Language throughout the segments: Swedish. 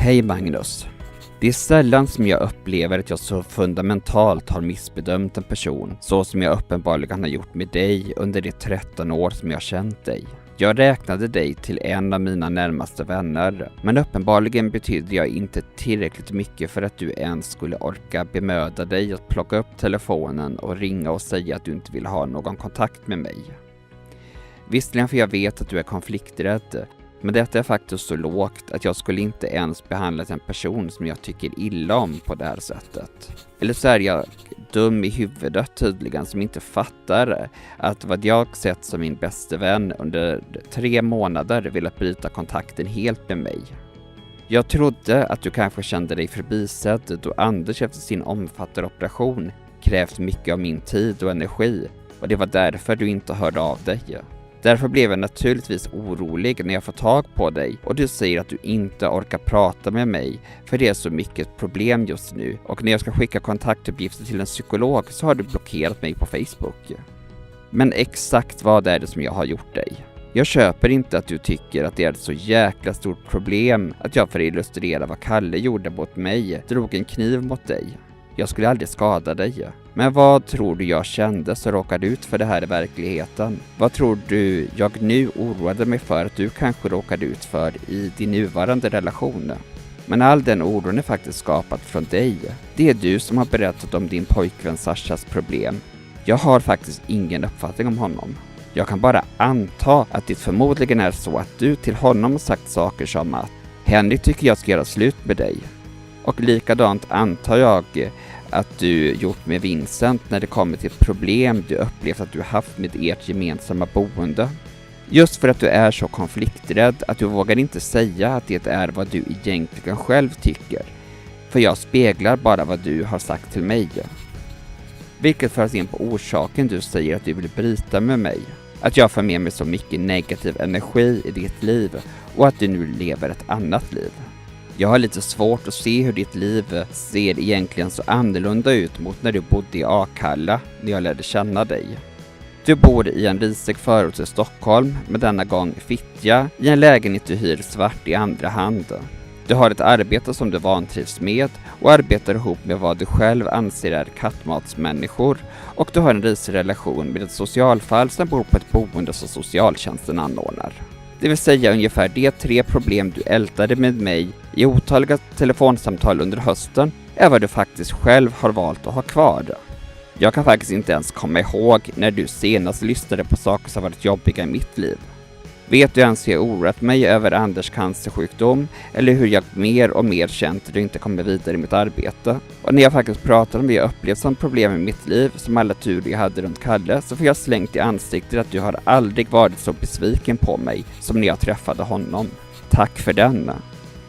Hej Magnus. Det är sällan som jag upplever att jag så fundamentalt har missbedömt en person så som jag uppenbarligen har gjort med dig under de 13 år som jag har känt dig. Jag räknade dig till en av mina närmaste vänner, men uppenbarligen betydde jag inte tillräckligt mycket för att du ens skulle orka bemöda dig att plocka upp telefonen och ringa och säga att du inte vill ha någon kontakt med mig. Visserligen för jag vet att du är konflikträdd, men detta är faktiskt så lågt att jag skulle inte ens behandla en person som jag tycker illa om på det här sättet. Eller så är jag dum i huvudet tydligen som inte fattar att vad jag sett som min bästa vän under 3 månader velat bryta kontakten helt med mig. Jag trodde att du kanske kände dig förbisedd då Anders efter sin omfattande operation krävt mycket av min tid och energi och det var därför du inte hörde av dig. Därför blev jag naturligtvis orolig när jag får tag på dig och du säger att du inte orkar prata med mig för det är så mycket problem just nu och när jag ska skicka kontaktuppgifter till en psykolog så har du blockerat mig på Facebook. Men exakt vad är det som jag har gjort dig? Jag köper inte att du tycker att det är ett så jäkla stort problem att jag för att illustrera vad Kalle gjorde mot mig drog en kniv mot dig. Jag skulle aldrig skada dig. Men vad tror du jag kände så råkade ut för det här i verkligheten? Vad tror du jag nu oroade mig för att du kanske råkade ut för i din nuvarande relation? Men all den oron är faktiskt skapat från dig. Det är du som har berättat om din pojkvän Sashas problem. Jag har faktiskt ingen uppfattning om honom. Jag kan bara anta att det förmodligen är så att du till honom har sagt saker som att Henry tycker jag ska göra slut med dig. Och likadant antar jag att du gjort med Vincent när det kommer till problem du upplevt att du haft med ert gemensamma boende. Just för att du är så konflikträdd att du vågar inte säga att det är vad du egentligen själv tycker. För jag speglar bara vad du har sagt till mig. Vilket för oss in på orsaken du säger att du vill bryta med mig. Att jag får med mig så mycket negativ energi i ditt liv och att du nu lever ett annat liv. Jag har lite svårt att se hur ditt liv ser egentligen så annorlunda ut mot när du bodde i Akalla när jag lärde känna dig. Du bor i en risig förort i Stockholm med denna gång Fittja i en lägenhet du hyr svart i andra hand. Du har ett arbete som du vantrivs med och arbetar ihop med vad du själv anser är kattmatsmänniskor och du har en risig relation med ett socialfall som bor på ett boende som socialtjänsten anordnar. Det vill säga ungefär de 3 problem du ältade med mig i otaliga telefonsamtal under hösten är vad du faktiskt själv har valt att ha kvar. Jag kan faktiskt inte ens komma ihåg när du senast lyssnade på saker som varit jobbiga i mitt liv. Vet du ens hur jag oroat mig över Anders cancersjukdom eller hur jag mer och mer känt att du inte kommer vidare i mitt arbete? Och när jag faktiskt pratar om vad jag upplevt som problem i mitt liv som alla turer jag hade runt Kalle så får jag slängt i ansiktet att du har aldrig varit så besviken på mig som när jag träffade honom. Tack för den.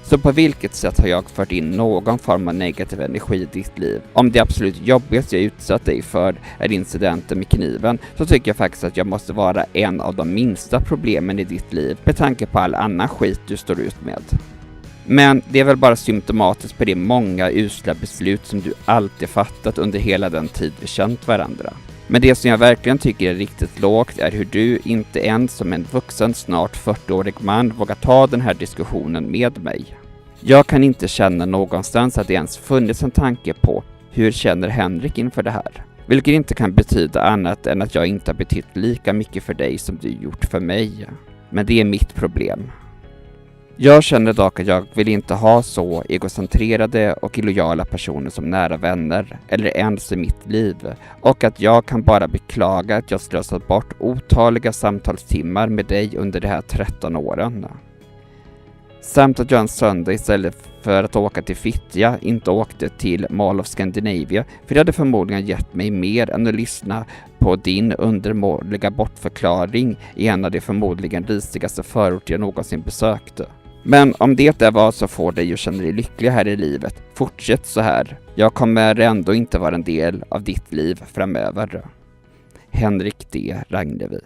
Så på vilket sätt har jag fört in någon form av negativ energi i ditt liv? Om det absolut jobbigaste jag utsatt dig för är incidenten med kniven så tycker jag faktiskt att jag måste vara en av de minsta problemen i ditt liv med tanke på all annan skit du står ut med. Men det är väl bara symptomatiskt på de många usla beslut som du alltid fattat under hela den tid vi känt varandra. Men det som jag verkligen tycker är riktigt lågt är hur du inte ens som en vuxen snart 40-årig man vågar ta den här diskussionen med mig. Jag kan inte känna någonstans att det ens funnits en tanke på hur känner Henrik inför det här. Vilket inte kan betyda annat än att jag inte har betytt lika mycket för dig som du gjort för mig. Men det är mitt problem. Jag känner dock att jag vill inte ha så egocentrerade och illojala personer som nära vänner eller ens i mitt liv och att jag kan bara beklaga att jag slösat bort otaliga samtalstimmar med dig under de här 13 åren. Samt att jag en söndag istället för att åka till Fittja inte åkte till Mall of Scandinavia för det hade förmodligen gett mig mer än att lyssna på din undermåliga bortförklaring i en av de förmodligen risigaste förorter jag någonsin besökte. Men om det är vad som får dig att känna dig lycklig här i livet, fortsätt så här. Jag kommer ändå inte vara en del av ditt liv framöver. Henrik D. Ragnevi.